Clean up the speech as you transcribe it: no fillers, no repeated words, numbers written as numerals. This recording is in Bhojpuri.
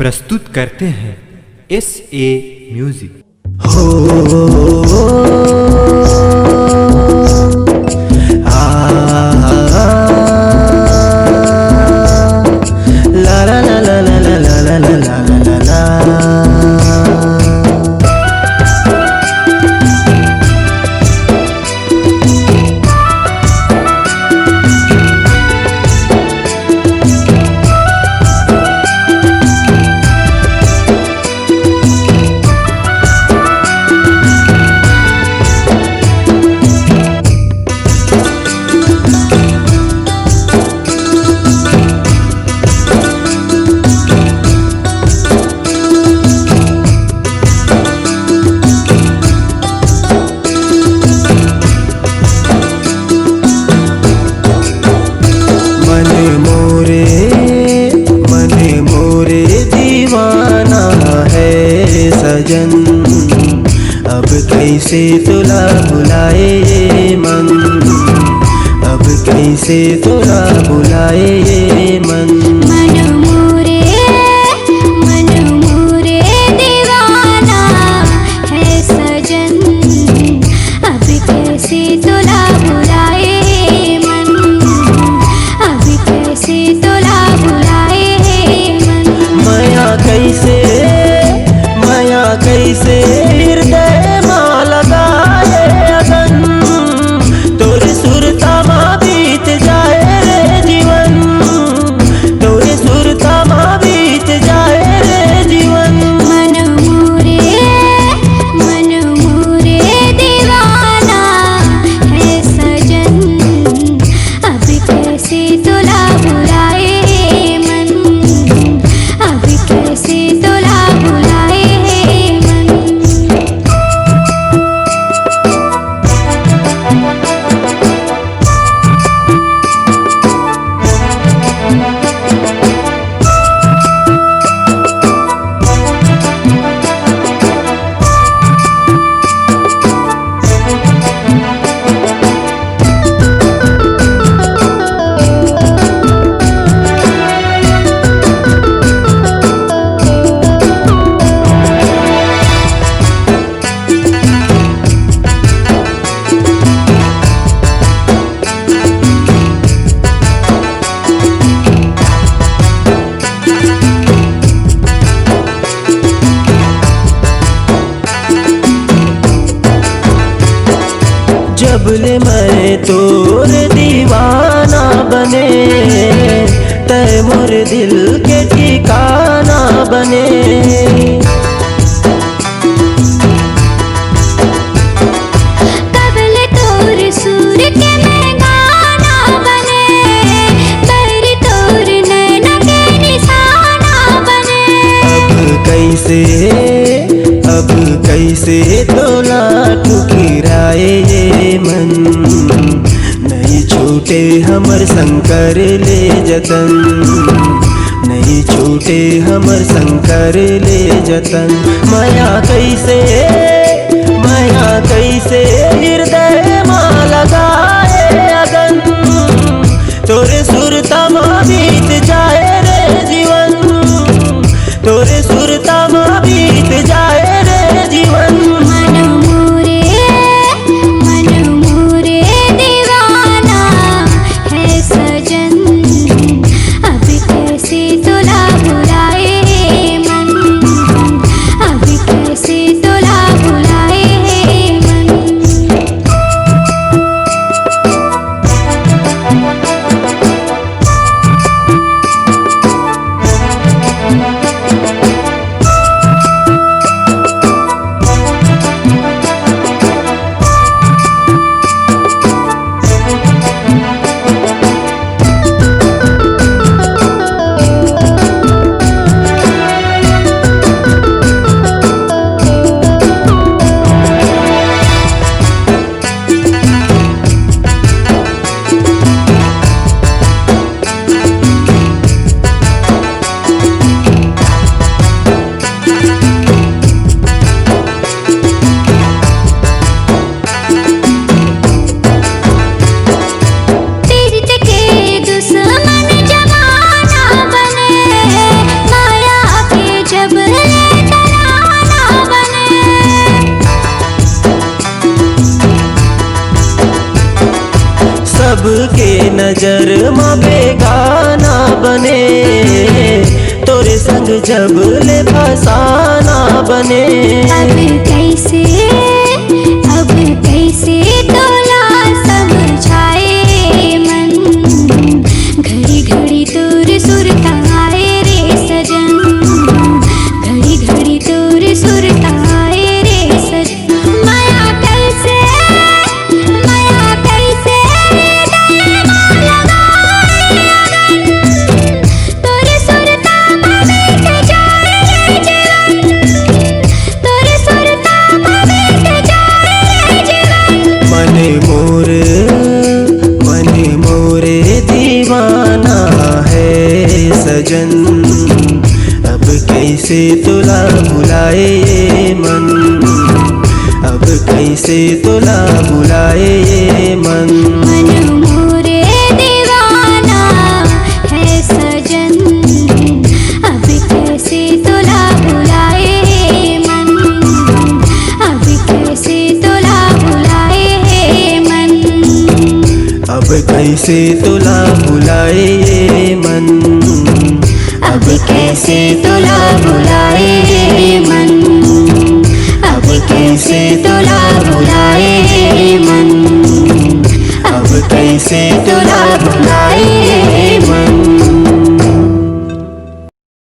प्रस्तुत करते हैं SA म्यूजिक। हो ला ला ला ला ला ला ला ला ला ला। सजन अब कैसे तुला बुलाए ये मन, अब कैसे तुला बुलाए ये मन। मन मोरे दीवाना है सजन, अब कैसे तुला बुलाए मन, अब कैसे तुला बुलाए मन। माया कैसे हृदय मां लगाए अगन, तोरे सुरता मां बीत जाए रे जीवन, तोरे सुरता मां बीत जाए रे जीवन। मन मोरे दीवाना है सजन, अब कैसे तुला बुलाए मन, अब कैसे तुला बुलाए मन। जबले मैं तोर दीवाना बने, तय मोर दिल के ठिकाना बने। कबल तोर सुर के मैं गाना बने, बैरी तोर नैना के निशाना बने। अब कैसे तोला ठुकराए ये मन, नहीं छूटे हमर शंकर ले जतन, नहीं छूटे हमर शंकर ले जतन। माया कैसे हृदय मां लगाए अगन, तोरे सुरता मां बीत जाए रे जीवन, तोरे सुरता मां बीत जाए रे जीवन। मन मोरे दीवाना है सजन, अब कैसे तुला बुलाए मन, अब कैसे तुला बुलाए मन। के नजर में बेगाना बने, तोरे संग जब ले फसाना बने। अब कैसे तोला समझाए मन, घड़ी घड़ी तोर सुरता आए रे सजन, घड़ी घड़ी तोर सुरता आए रे सजन। माया कैसे दिल में लगाए अगन, तोर सुरता में बीत जाए रे जीवन, तोर सुरता में बीत जाए रे जीवन। मन मोरे दीवाना है सजन, अब कैसे तुला बुलाए ये मन, अब कैसे तुला बुलाए ये मन। मन मोरे दीवाना है सजन, अब कैसे तोला बुलाए मन, अब कैसे तोला बुलाए मन, अब कैसे तुला बुलाए ये मन, अब कैसे तोला बुलाए मन।